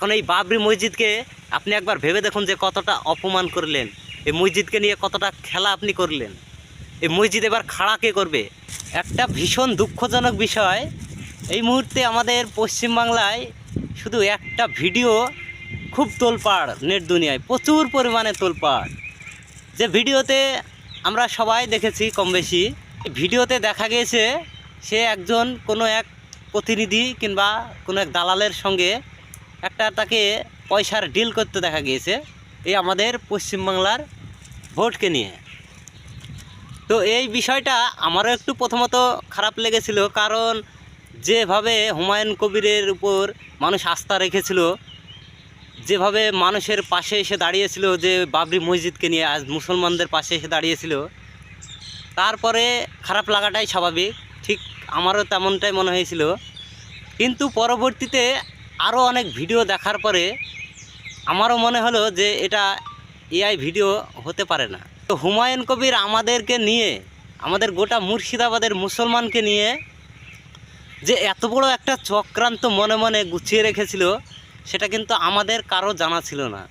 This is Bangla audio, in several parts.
এখন এই বাবরি মসজিদকে আপনি একবার ভেবে দেখুন যে কতটা অপমান করলেন, এই মসজিদকে নিয়ে কতটা খেলা আপনি করলেন। এই মসজিদ এবার খাড়া কে করবে? একটা ভীষণ দুঃখজনক বিষয়, এই মুহূর্তে আমাদের পশ্চিমবাংলায় শুধু একটা ভিডিও খুব তোলপাড়, নেট দুনিয়ায় প্রচুর পরিমাণে তোলপাড়। যে ভিডিওতে আমরা সবাই দেখেছি কম বেশি, ভিডিওতে দেখা গিয়েছে সে একজন কোনো এক প্রতিনিধি কিংবা কোনো এক দালালের সঙ্গে একটা তাকে পয়সার ডিল করতে দেখা গিয়েছে এই আমাদের পশ্চিমবাংলার ভোটকে নিয়ে। তো এই বিষয়টা আমারও একটু প্রথমত খারাপ লেগেছিল, কারণ যেভাবে হুমায়ুন কবিরের উপর মানুষ আস্থা রেখেছিল, যেভাবে মানুষের পাশে এসে দাঁড়িয়েছিল, যে বাবরি মসজিদকে নিয়ে আজ মুসলমানদের পাশে এসে দাঁড়িয়েছিল, তারপরে খারাপ লাগাটাই স্বাভাবিক। ঠিক আমারও তেমনটাই মনে হয়েছিল। কিন্তু পরবর্তীতে আরও অনেক ভিডিও দেখার পরে আমারও মনে হলো যে এটা এআই ভিডিও হতে পারে না। তো হুমায়ুন কবির আমাদেরকে নিয়ে, আমাদের গোটা মুর্শিদাবাদের মুসলমানকে নিয়ে যে এত বড় একটা চক্রান্ত মনে মনে গুছিয়ে রেখেছিল, সেটা কিন্তু আমাদের কারো জানা ছিল না।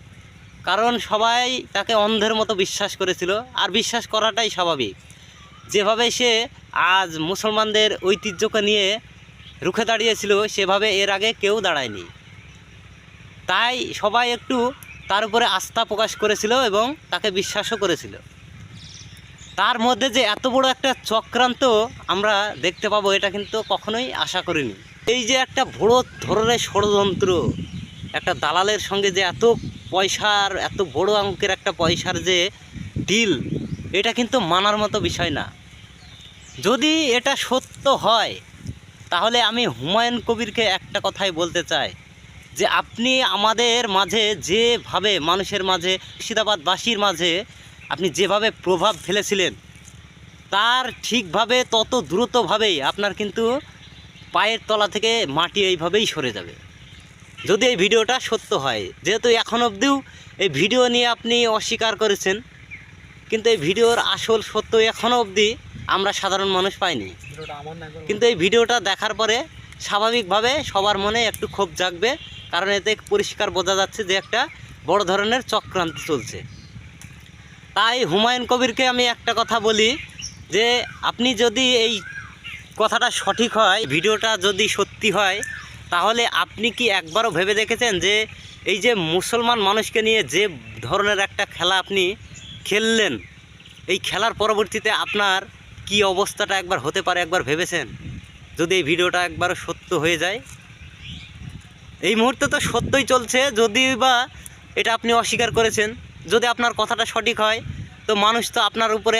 কারণ সবাই তাকে অন্ধের মতো বিশ্বাস করেছিল, আর বিশ্বাস করাটাই স্বাভাবিক। যেভাবে সে আজ মুসলমানদের ঐতিহ্যকে নিয়ে রুখে দাঁড়িয়েছিল, সেভাবে এর আগে কেউ দাঁড়ায়নি। তাই সবাই একটু তার উপরে আস্থা প্রকাশ করেছিল এবং তাকে বিশ্বাসও করেছিল। তার মধ্যে যে এত বড় একটা চক্রান্ত আমরা দেখতে পাবো, এটা কিন্তু কখনোই আশা করিনি। এই যে একটা বড় ধরনের ষড়যন্ত্র, একটা দালালের সঙ্গে যে এত পয়সার, এত বড় অঙ্কের একটা পয়সার যে ডিল, এটা কিন্তু মানার মতো বিষয় না। যদি এটা সত্য হয়, তাহলে আমি হুমায়ুন কবিরকে একটা কথাই বলতে চাই, যে আপনি আমাদের মাঝে যেভাবে, মানুষের মাঝে, মুর্শিদাবাদবাসীর মাঝে আপনি যেভাবে প্রভাব ফেলেছিলেন, তার ঠিকভাবে তত দ্রুতভাবেই আপনার কিন্তু পায়ের তলা থেকে মাটি এইভাবেই সরে যাবে, যদি এই ভিডিওটা সত্য হয়। যেহেতু এখন অবধিও এই ভিডিও নিয়ে আপনি অস্বীকার করেছেন, কিন্তু এই ভিডিওর আসল সত্য এখনও অবধি আমরা সাধারণ মানুষ পাইনি। কিন্তু এই ভিডিওটা দেখার পরে স্বাভাবিকভাবে সবার মনে একটু ক্ষোভ জাগবে, কারণ এতে পরিষ্কার বোঝা যাচ্ছে যে একটা বড় ধরনের চক্রান্ত চলছে। তাই হুমায়ুন কবিরকে আমি একটা কথা বলি, যে আপনি যদি এই কথাটা সঠিক হয়, ভিডিওটা যদি সত্যি হয়, তাহলে আপনি কি একবারও ভেবে দেখেছেন যে এই যে মুসলমান মানুষকে নিয়ে যে ধরনের একটা খেলা আপনি খেললেন, এই খেলার পরবর্তীতে আপনার কি অবস্থাটা একবার হতে পারে, একবার ভেবেছেন? যদি এই ভিডিওটা একবার সত্য হয়ে যায়, এই মুহূর্তে তো সত্যই চলছে, যদি বা এটা আপনি অস্বীকার করেছেন, যদি আপনার কথাটা সঠিক হয়, তো মানুষ তো আপনার উপরে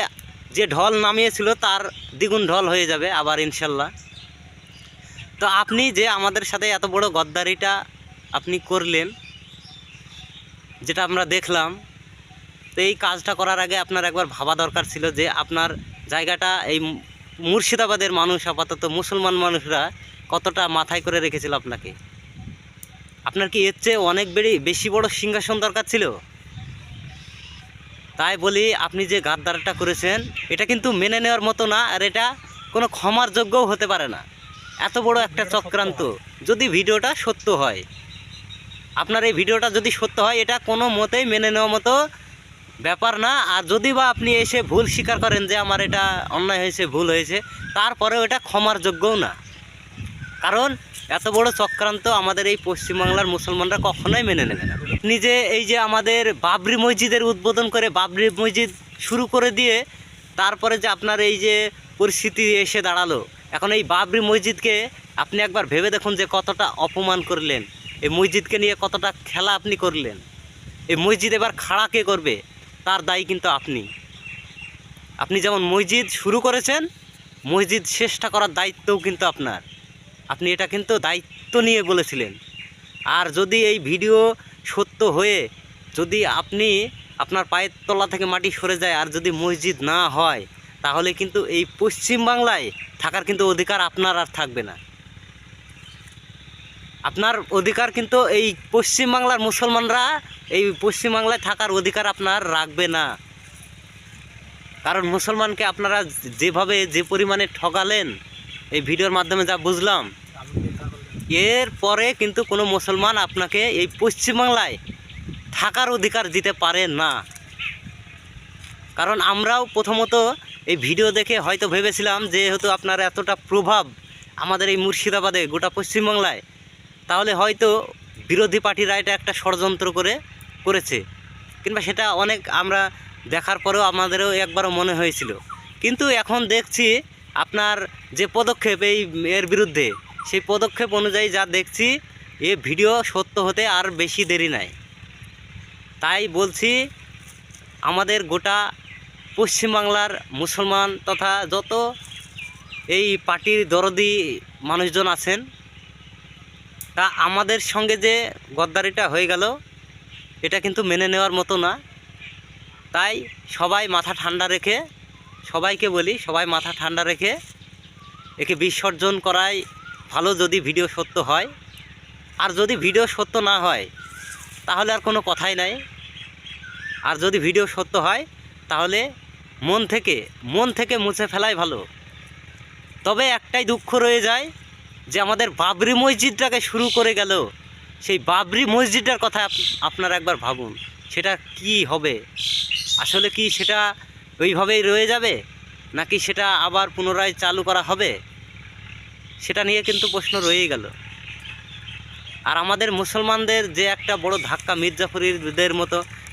যে ঢল নামিয়েছিল তার দ্বিগুণ ঢল হয়ে যাবে আবার ইনশাল্লাহ। তো আপনি যে আমাদের সাথে এত বড় গদ্দারিটা আপনি করলেন, যেটা আমরা দেখলাম, তো এই কাজটা করার আগে আপনার একবার ভাবা দরকার ছিল যে আপনার জায়গাটা এই মুর্শিদাবাদের মানুষ, আপাতত মুসলমান মানুষরা কতটা মাথায় করে রেখেছিল আপনাকে। আপনার কি এর চেয়ে অনেক বেশি বড় সিংহাসন দরকার ছিল? তাই বলি, আপনি যে গাদ্দারটা করেছেন, এটা কিন্তু মেনে নেওয়ার মতো না, আর এটা কোনো ক্ষমার যোগ্যও হতে পারে না। এত বড় একটা চক্রান্ত, যদি ভিডিওটা সত্য হয়, আপনার এই ভিডিওটা যদি সত্য হয়, এটা কোনো মতেই মেনে নেওয়ার মতো ব্যাপার না। আর যদি বা আপনি এসে ভুল স্বীকার করেন যে আমার এটা অন্যায় হয়েছে, ভুল হয়েছে, তারপরেও এটা ক্ষমার যোগ্যও না। কারণ এত বড় চক্রান্ত আমাদের এই পশ্চিমবাংলার মুসলমানরা কখনোই মেনে নেবে না। নিজে এই যে আমাদের বাবরি মসজিদের উদ্বোধন করে, বাবরি মসজিদ শুরু করে দিয়ে, তারপরে যে আপনার এই যে পরিস্থিতি এসে দাঁড়ালো, এখন এই বাবরি মসজিদকে আপনি একবার ভেবে দেখুন যে কতটা অপমান করলেন, এই মসজিদকে নিয়ে কতটা খেলা আপনি করলেন। এই মসজিদ এবার খাড়া কে করবে, তার দায়ী কিন্তু আপনি। আপনি যেমন মসজিদ শুরু করেছেন, মসজিদ শেষটা করার দায়িত্বও কিন্তু আপনার। আপনি এটা কিন্তু দায়িত্ব নিয়ে বলেছিলেন। আর যদি এই ভিডিও সত্য হয়ে, যদি আপনি আপনার পায়ের তলা থেকে মাটি সরে যায়, আর যদি মসজিদ না হয়, তাহলে কিন্তু এই পশ্চিমবাংলায় থাকার কিন্তু অধিকার আপনার আর থাকবে না। আপনার অধিকার কিন্তু এই পশ্চিমবাংলার মুসলমানরা এই পশ্চিমবাংলায় থাকার অধিকার আপনার রাখবে না। কারণ মুসলমানকে আপনারা যেভাবে, যে পরিমাণে ঠকালেন, এই ভিডিওর মাধ্যমে যা বুঝলাম, এর পরে কিন্তু কোনো মুসলমান আপনাকে এই পশ্চিমবাংলায় থাকার অধিকার দিতে পারে না। কারণ আমরাও প্রথমত এই ভিডিও দেখে হয়তো ভেবেছিলাম যেহেতু আপনার এতটা প্রভাব আমাদের এই মুর্শিদাবাদে গোটা পশ্চিমবাংলায়, তাহলে হয়তো বিরোধী পার্টিরা এটা একটা ষড়যন্ত্র করেছে, কিংবা সেটা অনেক আমরা দেখার পরেও আমাদেরও একবারও মনে হয়েছিল। কিন্তু এখন দেখছি আপনার যে পদক্ষেপ এর বিরুদ্ধে, সেই পদক্ষেপ অনুযায়ী যা দেখছি এ ভিডিও সত্য হতে আর বেশি দেরি নাই। তাই বলছি আমাদের গোটা পশ্চিমবাংলার মুসলমান তথা যত এই পার্টির দরদি মানুষজন আছেন, তা আমাদের সঙ্গে যে গদ্দারিটা হয়ে গেল এটা কিন্তু মেনে নেওয়ার মতো না। তাই সবাই মাথা ঠান্ডা রেখে, সবাইকে বলি সবাই মাথা ঠান্ডা রেখে একে বিসর্জন করাই ভালো যদি ভিডিও সত্য হয়। আর যদি ভিডিও সত্য না হয় তাহলে আর কোনো কথাই নাই। আর যদি ভিডিও সত্য হয় তাহলে মন থেকে মুছে ফেলাই ভালো। তবে একটাই দুঃখ রয়ে যায় যে আমাদের বাবরি মসজিদটাকে শুরু করে গেল, সেই বাবরি মসজিদটার কথা আপনারা একবার ভাবুন, সেটা কি হবে? আসলে কি সেটা ওইভাবেই রয়ে যাবে, নাকি সেটা আবার পুনরায় চালু করা হবে? সেটা নিয়ে কিন্তু প্রশ্ন রয়েই গেল। আর আমাদের মুসলমানদের যে একটা বড় ধাক্কা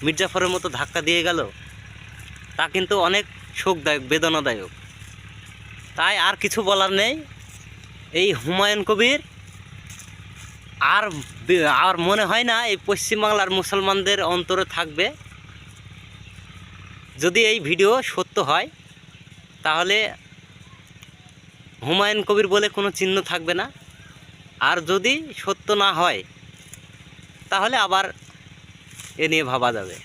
মির্জাফরের মতো ধাক্কা দিয়ে গেল, তা কিন্তু অনেক শোকদায়ক, বেদনাদায়ক। তাই আর কিছু বলার নেই। এই হুমায়ুন কবির আর মনে হয় না এই পশ্চিমবাংলার মুসলমানদের অন্তরে থাকবে। যদি এই ভিডিও সত্য হয় তাহলে হুমায়ুন কবির বলে কোনো চিহ্ন থাকবে না। আর যদি সত্য না হয় তাহলে আবার এ নিয়ে ভাবা যাবে।